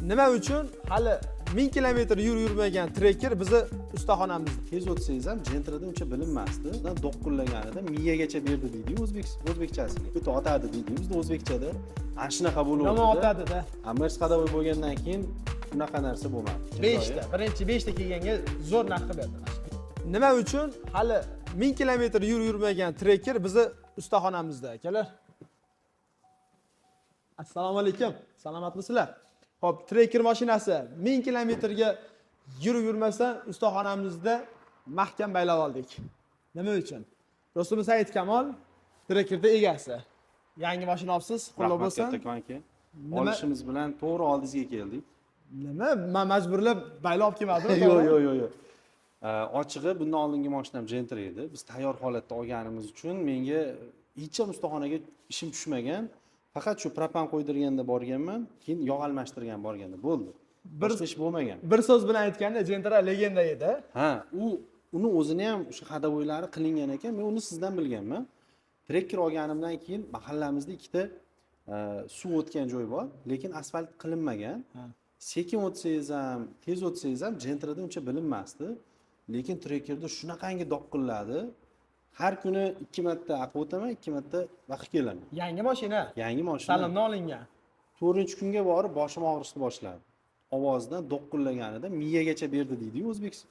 Nima uchun hali 1000 kilometr yurmagan trekker bizni ustaxonamizda? Tez o'tsangiz ham jentrada uncha bilinmasdi. Do'qqillaganida miyagacha berdi deydi-yu o'zbekchasiga. O'ta otadi deydi bizda o'zbekchada. Ana shunaqa bo'ladi. Nima otadi-da? Amers qadavoy bo'lgandan keyin unaqa narsa bo'lmadi. 5 ta, birinchi 5 ta kelganga zo'r narx berdi. Nima uchun hali 1000 kilometr yurmagan trekker bizni ustaxonamizda, akalar? Assalomu alaykum. Salomatmisizlar? Xo'p, trekker mashinasi 1000 kilometrga yurmasdan ustaxonamizda mahkam baylab oldik. Nima uchun? Do'stim Said Kamol trekkerda egasi. Yangi mashina olibsiz, qutlug' bo'lsin. Kattakonki. Olishimiz bilan to'g'ri oldingizga keldik. Nima? Men majburlab baylab olib kelmadim. Yo'q. Ochig'i bundan oldingi mashinam Gentra edi. Biz tayyor holatda olganimiz uchun menga hech ham ustaxonaga ishim tushmagan. Faqat shu propan qo'ydirganda borganman, keyin yog' almashtirgan borganda bo'ldi. Bir ish bo'lmagan. Bir so'z bilan aytganda Gentra legenda edi. Ha, uni o'zini ham o'sha xadovoylari qilingan ekan. Men uni sizdan bilganman. Trekker olganimdan keyin mahallamizda ikkita suv o'tgan joy bor, lekin asfalt qilinmagan. Sekin o'tsangiz ham, tez o'tsangiz ham Gentrada uncha bilinmasdi. Lekin trekkerda shunaqangi do'qqilladi. Har kuni 2 marta aqib o'taman, 2 marta vaqt kelaman. Yangi mashina. Yangi mashina. Salimdan olingan. 4-kunga borib boshim og'rishni boshladi. Ovozidan do'qillaganida miyagacha berdi deydi-yu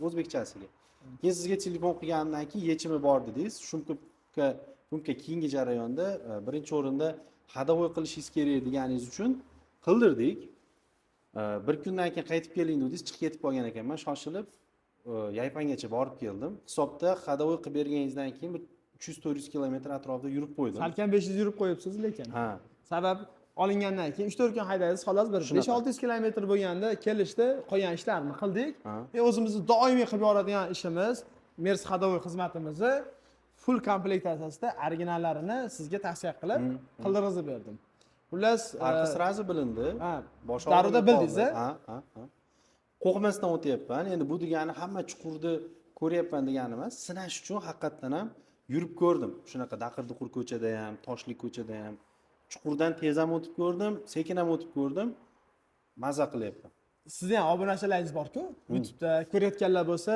o'zbekchasiga. Keyin sizga telefon qilganimdan keyin yechimi bor dedingiz. Shunga keyingi jarayonda birinchi o'rinda xadovoy qilishingiz kerak deganingiz uchun qildirdik. Bir kundan keyin qaytib keling dedingiz, chiqib ketib qolgan ekanman, shoshilib Yaypangacha borib keldim. Hisobda xadovoy qilib berganingizdan keyin bir 300-400 kilometr atrofida yurib qo'ydim. Salkam 500 yurib qo'yibsiz lekin. Ha. Sabab olingandan keyin 3-4 kun haydaysiz, xolos bir 500-600 kilometr bo'lganda kelishdi, qolgan ishlarni qildik. O'zimizni doimiy qilib boradigan ishimiz, Mers xadovoy xizmatimizni full komplektatsiyasida originallarini sizga tavsiya qilib, qildirg'izib berdim. Xullas, farqi sirazi bilindi. Boshqa daryoda bildingiz. Ha. Qo'rqmasdan o'tyapman. Endi bu degani hamma chuqurni ko'ryapman degani emas. Sinash uchun haqiqatan ham yurib ko'rdim. Shunaqa daqir-duqur ko'chada ham, toshli ko'chada ham, chuqurdan tez ham o'tib ko'rdim, sekin ham o'tib ko'rdim. Maza qilyapman. Sizni ham obunachilaringiz bor-ku, YouTube'da ko'rayotganlar bo'lsa,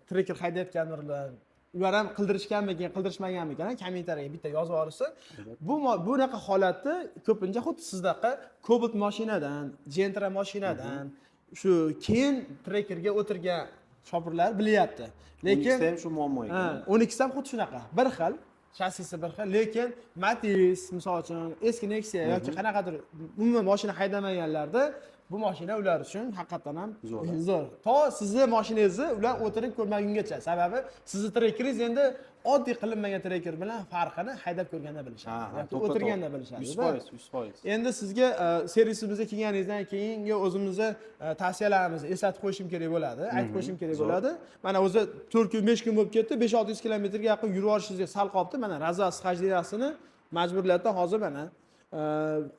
trekker haydayotganlar, ular ham qildirishganmikan, qildirishmaganmikan, kommentariyaga bitta yozib yuborsin. Bunaqa holatni ko'pincha xuddi sizdaqa Cobalt mashinadan, Gentra mashinadan shu keyin trekkerga o'tirgan shopirlar bilyapti. Lekin 12 ham shu muammo ekan. 12 ham xuddi shunaqa, bir xil, shassisi bir xil, lekin Matiz, misol uchun, eski Nexia yoki qanaqadir umuman mashina haydamaganlarda bu mashina ular uchun haqiqatan ham zo'r. To sizni mashinangizni ular o'tirib ko'rmagungacha. Sababi sizni trekkeringiz endi oddiy qilinmagan trekker bilan farqini haydab ko'rganda bilishadi. Yoki o'tirganda bilishadi. 100%. Endi sizga servisimizga kelganingizdan keyingi o'zimizni tavsiyalarimizni eslatib qo'yishim kerak bo'ladi, aytib qo'yishim kerak bo'ladi. Mana o'zi 4 kun, 5 kun bo'lib ketdi, 500-600 kilometrga yaqin yurib olishingizga sal qolibdi. Mana razvas xajliyasini majburiyatdan hozir mana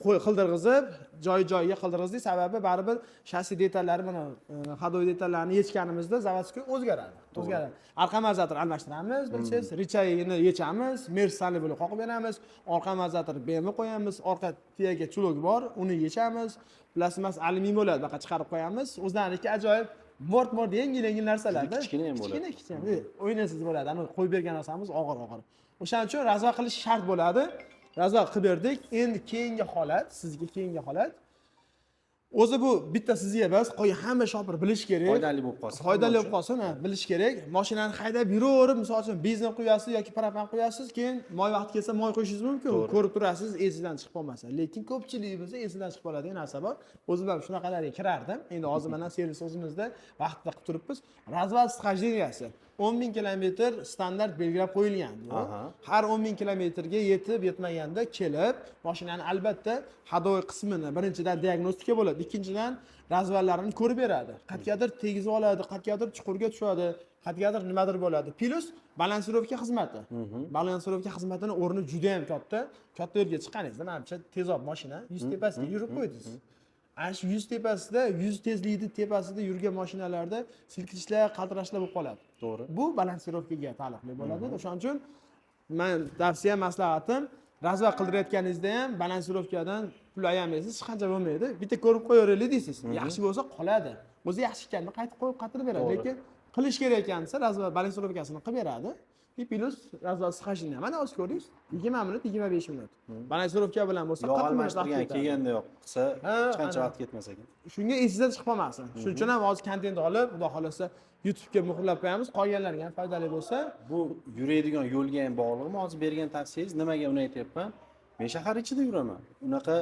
qildirg'izib, joy-joyiga qildirg'izdik. Sababi baribir shassi detallari mana xadovoy detallarini yechganimizda zavodskiy o'zgaradi. Orqa mazator almashtiramiz, bilsangiz, richayini yechamiz, mersani bo'lib qoqib beramiz, orqa mazator BM qo'yamiz, orqa tiyaga chulok bor, uni yechamiz, plasmas alyumin bo'ladi, baqa chiqarib qo'yamiz. O'zlariniki ajoyib mort yengil narsalarda. Kichkina ham bo'ladi. Kichkina. O'ynasiz bo'ladi. Ana qo'yib bergan narsamiz og'ir. O'shaning uchun razva qilish shart bo'ladi. Razva qilib berdik. Endi keyingi holat, sizga keyingi holat. O'zi bu bitta sizga emas, qo'y hamma shopir bilish kerak. Foydali bo'lib qolsin. Foydali bo'lib qolsin, bilish kerak. Mashinani haydab yuraverib, misol uchun benzin quyasiz yoki propan quyasiz, keyin moy vaqti kelsa moy qo'yishingiz mumkin. Ko'rib turasiz, esingizdan chiqib qolmasa. Lekin ko'pchiligimizda esingizdan chiqib qoladigan narsa bor. O'zim ham shunaqalarga kirardim. Endi hozir mana servis o'zimizda vaqtida qilib turibmiz. Razvas xajliyasi 10.000 kilometr standart belgilab qo'yilgan. Har 10.000 kilometrga yetib yetmaganda kelib, mashinani albatta xadovoy qismini birinchidan diagnostika bo'ladi, ikkinchidan razvallarini ko'rib beradi. Qatgadir tegizib oladi, qatgadir chuqurga tushadi, qatgadir nimadir bo'ladi. Plus balansirovka xizmati. Balansirovka xizmatining o'rni juda ham katta. Katta yo'lga chiqqaningizda, menimcha tezob mashina 100 tepasiga yurib qo'ydingiz. Ana shu 100 tepasida, 100 tezlikni tepasida yurgan mashinalarda silkitishlar, qaltirashlar bo'lib qoladi. To'g'ri. Bu balansirovkaga taalluqli bo'ladi. O'shaning uchun men tavsiya maslahatim razva qildirayotganingizda ham balansirovkadan pul ayamaysiz, hech qancha bo'lmaydi. Bitta ko'rib qo'yaveraylik deysiz. Yaxshi bo'lsa qoladi. O'zi yaxshi ekanini qaytib qo'yib qatirib beradi, lekin qilish kerak ekansa razva balansirovkasini qilib beradi. Plus razva sxajini. Mana o'zingiz ko'rdingiz, 20 minut, 25 minut. Balansirovka bilan bo'lsa Yog' 40 minut almashtirgan kelganda yo'q qilsa hech qancha vaqt ketmas ekan. Shunga esingizdan chiqib qolmasin. Shuning uchun ham hozir kontent olib, xudo xolasa YouTube'ga muhrlab qo'yamiz. Qolganlarga ham foydali bo'lsa, Bu yuradigan yo'lga ham bog'liqmi? Hozir bergan tavsiyangiz nimaga uni aytyapman? Men shahar ichida yuraman. Unaqa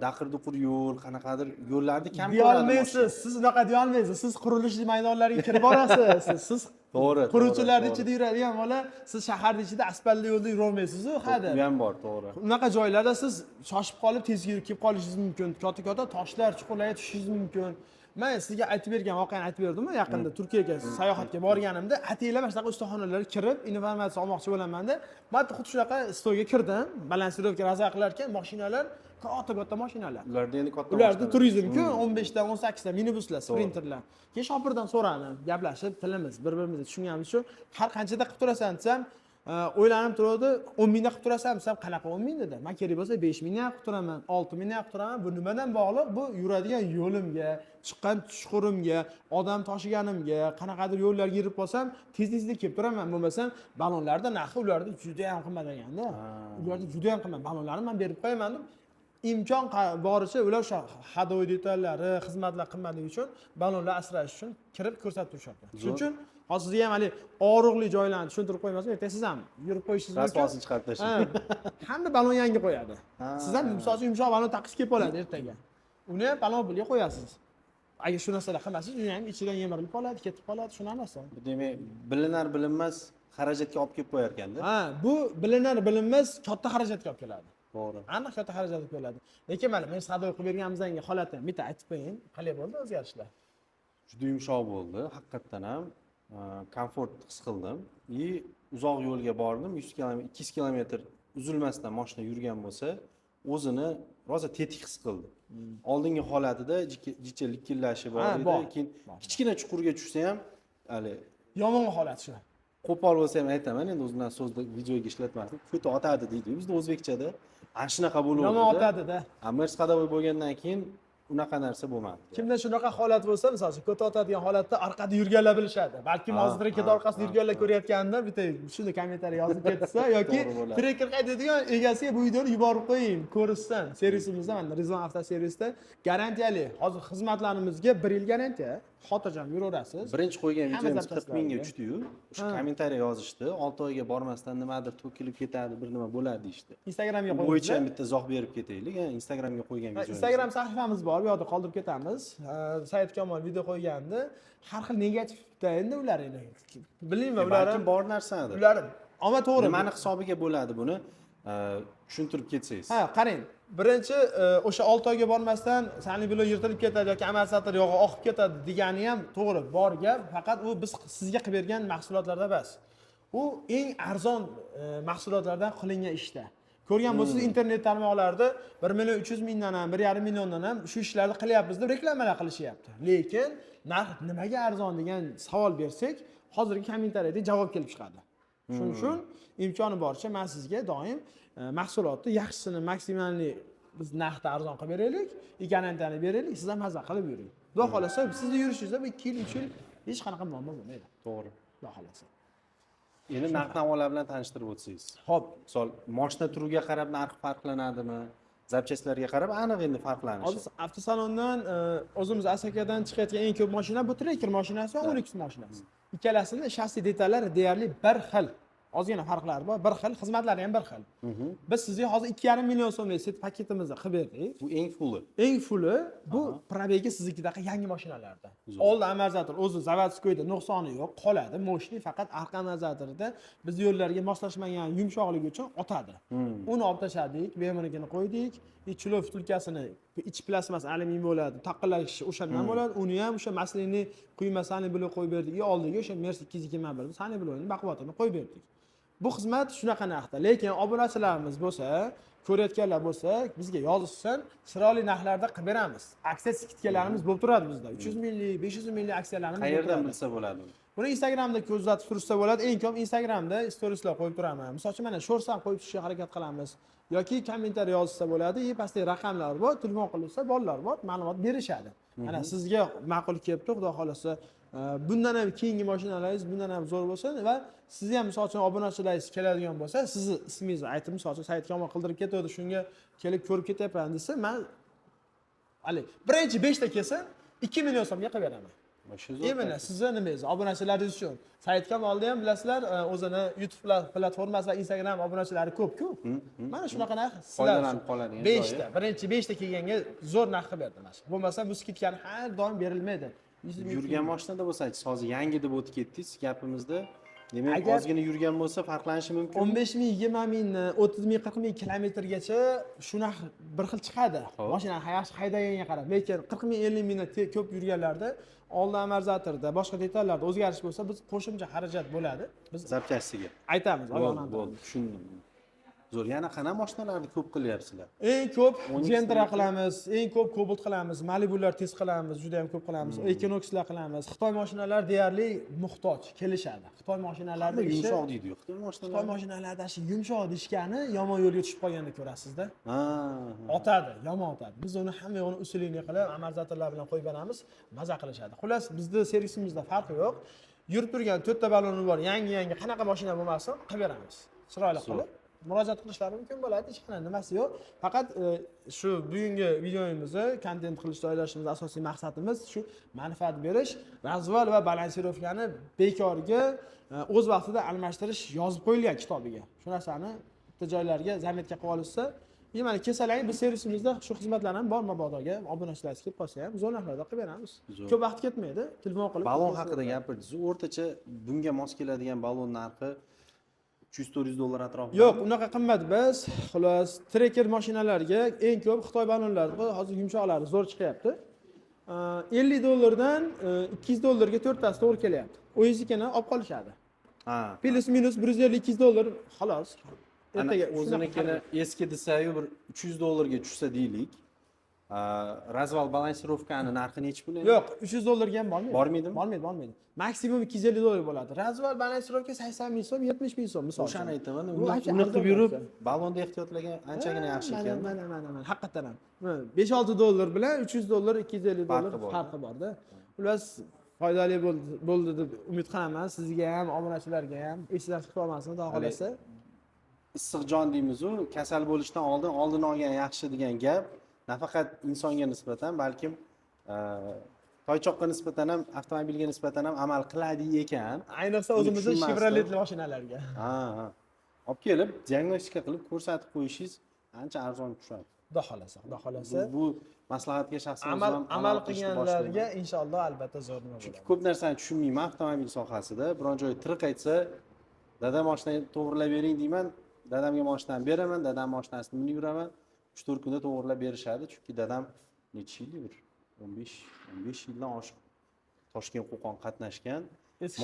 daqir-duqur yo'l, qanaqadir yo'llarni kam deya olmaysiz. Siz unaqa deya olmaysiz. Siz qurilish maydonlariga kirib borasiz. Siz To'g'ri. quruvchilarni ichida yuradigan bola, siz shaharning ichida asfaltli yo'lda yura olmaysiz-ku, hada. Bu ham bor, to'g'ri. Unaqa joylarda siz shoshib qolib tezga kelib qolishingiz mumkin. Katta-katta toshlar, chuqurlarga tushishingiz mumkin. Men sizga aytib bergan voqeani aytib berdim-ku, yaqinda Turkiyaga sayohatga borganimda, ataylar mana shunaqa ustaxonalarga kirib, informatsiya olmoqchi bo'laman-da. Men xuddi shunaqa stoyga kirdim, balansirovka razva qilar ekan, mashinalar, katta mashinalar. Ularda endi katta. Ularda turizmku 15 dan 18 ta minibuslar, sprinterlar. Keyin shopirdan so'radim, gaplashib, tilimiz bir-birimizni tushunganimiz uchun har qanchada qilib turasan desam, o'ylanib turadi, 10 mingda qilib turasan desam, qanaqa 10 ming dedi. Men kerak bo'lsa 5 mingga qilib turaman, 6 mingga qilib turaman. Bu nimadan bog'liq? Bu yuradigan yo'limga, chiqqan chuqurimga, odam tashiganimga, qanaqadir yo'llarga yurib qolsam, tez-tezda kelib turaman. Bo'lmasam, balonlarda narxi ularda juda ham qimmat ekanda. Ularda juda ham qimmat. Balonlarni men berib qo'yaman deb imkon boricha ular o'sha hadovoy detallari, xizmatlar qimmatligi uchun balonlar asrash uchun kirib ko'rsatib turishadi. Shuning uchun hozir sizga ham hali og'riqli joylarni tushuntirib qo'ymasam, ertaga siz ham yurib qo'yishingiz mumkin. Rasvosini chiqarib tashlang. Hamma balon yangi qo'yadi. Siz ham misol uchun yumshoq balon taqib kelib qoladi ertaga. Uni ham balon pulga qo'yasiz. Agar shu narsalar qilmasangiz, uni ham ichidan yemirilib qoladi, ketib qoladi, shu narsa. Bu demak, bilinar bilinmas xarajatga olib kelib qo'yar ekanda. Bu bilinar bilinmas katta xarajatga olib keladi. To'g'ri. Aniq katta xarajat olib keladi. Lekin mana men sadoy qilib berganimizdan holatni bitta aytib qo'ying. Qalay bo'ldi o'zgarishlar? Juda yumshoq bo'ldi, haqiqatdan ham komfort his qildim. Uzoq yo'lga bordim, 100 km, 200 kilometr uzilmasdan mashina yurgan bo'lsa, o'zini rosa tetik his qildi. Oldingi holatida jicha likillashi bor edi, keyin kichkina chuqurga tushsa ham hali yomon holat shu. Qo'pol bo'lsa ham aytaman, endi o'zimdan so'zda videoga ishlatmasdim. Ko'ta otadi deydi bizda o'zbekchada. Ana shunaqa bo'ladi. Yomon otadi-da. Amir qadavoy bo'lgandan keyin unaqa narsa bo'lmadi. Kimda shunaqa holat bo'lsa, masalan, ko'ta otadigan holatda orqada yurganlar bilishadi. Balki hozir trekada orqasida yurganlar ko'rayotganda bitta shuni kommentariy yozib ketsa yoki treker haydaydigan egasiga bu videoni yuborib qo'ying, ko'rishsin. Servisimizda mana Rizvon avtoservisda garantiyali. Hozir xizmatlarimizga 1 yil garantiya. Xotirjam yuraverasiz. Birinchi qo'ygan videomiz 40 mingga tushdi-yu, o'sha kommentariy yozishdi. 6 oyga bormasdan nimadir to'kilib ketadi, bir nima bo'ladi deyishdi. Instagramga qo'yib. Bo'yicha ham bitta izoh berib ketaylik. Instagramga qo'ygan video. Instagram sahifamiz bor, bu yerda qoldirib ketamiz. Said Kamol video qo'ygandi. Har xil negativda endi ular endi. Bilmayman, ular balki bor narsadir. Ular ama to'g'ri. Nimani hisobiga bo'ladi buni? Tushuntirib ketsangiz. Qarang. Birinchi o'sha 6 oyga bormasdan sani bilan yirtilib ketadi yoki amal satr yog'i oqib ketadi degani ham to'g'ri, bor gap. Faqat u biz sizga qilib bergan mahsulotlarda emas. U eng arzon mahsulotlardan qilingan ishda. Ko'rgan bo'lsangiz internet tarmoqlarida 1 million 300 mingdan ham, 1,5 milliondan ham shu ishlarni qilyapmiz deb reklamalar qilishyapti. Lekin narx nimaga arzon degan savol bersak, hozirgi kommentariyada javob kelib chiqadi. Shuning uchun imkoni boricha men sizga doim mahsulotni yaxshisini maksimalli biz narxda arzon qilib beraylik, garantiyani beraylik, siz ham mazza qilib yuring. Xudo xolasa sizni yurishingizda bu 2 yil, 3 yil hech qanaqa muammo bo'lmaydi. To'g'ri. Xudo xolasa. Endi narx-navolar bilan tanishtirib o'tsangiz. Xo'p, misol mashina turiga qarab narx farqlanadimi? Zapchastlarga qarab aniq endi farqlanishi. Hozir avtosalondan o'zimiz Asakadan chiqayotgan eng ko'p mashina bu Tracker mashinasi va 12 mashinasi. Ikkalasini shassi detallari deyarli bir xil. Ozgina farqlari bor, bir xil, xizmatlari ham bir xil. Biz sizga hozir 2,5 million so'mlik set paketimizni qilib berdik. Bu eng fulli. Eng fulli bu probegi siznikidaqa yangi mashinalarda. Old amortizator o'zi zavodskoyda nuqsoni yo'q, qoladi. Moshni faqat orqa amortizatorida biz yo'llarga moslashmagan yumshoqligi uchun otadi. Uni olib tashladik, bemirligini qo'ydik. Ichilov vtulkasini, ichi plastmas alyumin bo'ladi, taqqillash o'shandan bo'ladi. Uni ham o'sha maslini quymasani bilan qo'yib berdik. Oldiga o'sha Mers 221 sani bilan baquvvatini qo'yib berdik. Bu xizmat shunaqa narxda. Lekin obunachilarimiz bo'lsa, ko'rayotganlar bo'lsa, bizga yozishsin, chiroyli narxlarda qilib beramiz. Aksiya skidkalarimiz bo'lib turadi bizda. 300 minglik, 500 minglik aksiyalarimiz bo'lib Qayerdan turadi. bilsa bo'ladi? Buni Instagramda kuzatib tursa bo'ladi. Eng ko'p Instagramda storieslar qo'yib turaman. Misol uchun mana shortsan qo'yib turishga harakat qilamiz. Yoki kommentariy yozsa bo'ladi. Pastda raqamlar bor, telefon qilsa bolalar bor, ma'lumot berishadi. Mana sizga ma'qul kelibdi, xudo xolasa, bundan ham keyingi mashinalaringiz bundan ham zo'r bo'lsin va sizni ham misol uchun obunachilaringiz keladigan bo'lsa, sizni ismingizni aytib, misol uchun Said Kamol qildirib ketadi, shunga kelib ko'rib ketyapman desa, men hali birinchi 5 ta kelsa 2 million so'mga qilib beraman. Mana sizni nimangiz, obunachilaringiz uchun. Said Kamolni ham bilasizlar, o'zini YouTube platformasi va Instagram obunachilari ko'p-ku. Mana shunaqa narx foydalanib qoladigan 5 ta, birinchi 5 ta kelganga zo'r narx qilib berdim mana. Bo'lmasa bu skitkani har doim berilmaydi. Yurgan mashinada bo'lsa-chi, hozir yangi deb o'tib ketdingiz gapimizda. Demak, Agar- ozgina yurgan bo'lsa farqlanishi mumkin. 15 ming, 20 ming, 30 ming, 40 ming kilometrgacha shu narx bir xil chiqadi. Mashinani yaxshi haydaganga qarab. Lekin 40 ming, 50 mingdan ko'p yurganlarda oldin amortizatorda, boshqa detallarda o'zgarish bo'lsa, biz qo'shimcha xarajat bo'ladi. Biz Zapchastasiga. aytamiz, oyoqdan. Bo'ldi, tushundim. Zo'r. Yana qana mashinalarni ko'p qilyapsizlar? Eng ko'p Onyx Gentra qilamiz, eng ko'p Cobalt qilamiz, Malibular test qilamiz, juda ham ko'p qilamiz. Equinoxlar qilamiz. Xitoy mashinalar deyarli muhtoj kelishadi. Xitoy mashinalarida ishi Yumshoq deydi-yu. Xitoy Xitoy mashinalar. mashinalarida shu yumshoq dishgani yomon yo'lga tushib qolganini ko'rasizda. Ha. Otadi, yomon otadi. Biz uni hamma yo'g'ini usulini qilib, amortizatorlar bilan qo'yib beramiz, maza qilishadi. Xullas, bizning servisimizda farqi yo'q. Yurib turgan 4 ta balloni bor, yangi qanaqa mashina bo'lmasin, qilib beramiz. Chiroyli qilib murojaat qilishlari mumkin bo'ladi, hech qanday nimasi yo'q. Faqat shu bugungi videomizni kontent qilishda o'ylashimiz asosiy maqsadimiz shu manfaat berish, razval va balansirovkani bekorga o'z vaqtida almashtirish yozib qo'yilgan kitobiga. Shu narsani bitta joylarga zametga qilib olishsa, mana kesalaring biz servisimizda shu xizmatlar ham bor, mabodoga obunachilaringiz kelib qolsa ham zo'r narxlarda qilib beramiz. Ko'p vaqt ketmaydi, telefon qilib. Balon haqida gapirdingiz. O'rtacha bunga mos keladigan balon narxi 300-400 dollar atrofida. Yo'q, unaqa qimmat biz. Xolos, trekker mashinalarga eng ko'p Xitoy balonlari, hozir yumshoqlari zo'r chiqyapti. 50 dollardan 200 dollarga 4 tasi to'g'ri kelyapti. O'zingiznikini olib qolishadi. Ha. Plus minus 150-200 dollar xolos. Ana o'zinikini eski desa-yu bir 300 dollarga tushsa deylik. Razval balansirovkani narxi necha pul? Yo'q, 300 dollarga ham bormaydi. Bormaydimi? Bormaydi. Maksimum 250 dollar bo'ladi. Razval balansirovka 80 ming so'm, 70 ming so'm misol. O'shani aytaman. Bu ancha Uni qilib yurib, arzon balonni ehtiyotlagan anchagina yaxshi ekan. Mana. Haqiqatan ham. 5-6 dollar bilan 300 dollar, 250 dollar farqi bor-da. Xullas, foydali bo'ldi deb umid qilaman. Sizga ham, obunachilarga ham esdan chiqib qolmasin, xudo xolasa. Issiqjon deymiz-u, kasal bo'lishdan oldin olgan yaxshi degan gap nafaqat insonga nisbatan, balkim toychoqqa nisbatan ham, avtomobilga nisbatan ham amal qiladi ekan. Ayniqsa o'zimizning Chevrolet mashinalarga. Ha. Olib kelib, diagnostika qilib ko'rsatib qo'yishingiz ancha arzon tushadi. Xudo xolasa. Bu maslahatga shaxsan amal qilganlarga inshaalloh albatta zo'r nima bo'ladi. Ko'p narsani tushunmayman avtomobil sohasida. Biron joy tirik aytsa, dadam mashinani to'g'rilab bering deyman. Dadamga mashinani beraman, dadam mashinasini minib yuraman. 3-4 kunda to'g'rilab berishadi, chunki dadam necha yildir? 15 yildan oshiq Toshkent Qo'qon qatnashgan.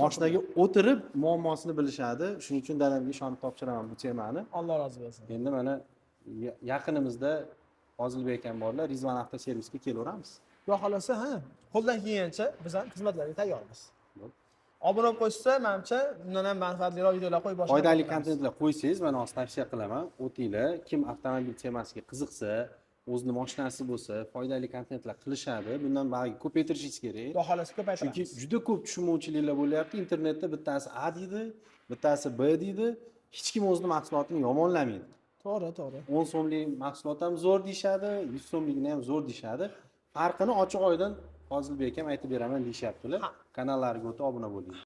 Mashinaga o'tirib muammosini bilishadi. Shuning uchun dadamga ishonib topshiraman bu temani. Alloh rozi bo'lsin. Endi mana yaqinimizda Fozilbek akam borlar, Rizvan avtoservisga kelaveramiz. Xudo xolasa, qo'ldan kelgancha biz ham xizmatlarga tayyormiz. Obuna bo'lib qo'ysa, menimcha bundan ham manfaatliroq videolar qo'yib boshlaymiz. Foydali kontentlar qo'ysangiz, men hozir tavsiya qilaman. O'tinglar, kim avtomobil temasiga qiziqsa, o'zini mashinasi bo'lsa, foydali kontentlar qilishadi. Bundan bag'ri ko'paytirishingiz kerak. Xudo xolasa ko'paytiramiz. Chunki juda ko'p tushunmovchiliklar bo'lyapti. Internetda bittasi A deydi, bittasi B deydi. Hech kim o'zining mahsulotini yomonlamaydi. To'g'ri. 10 so'mlik mahsulot ham zo'r deyshadi, 100 so'mligini ham zo'r deyshadi. Farqini ochiq oydin Fozilbek ham aytib beraman deyshaptilar. Kanallariga o'tib obuna bo'ling.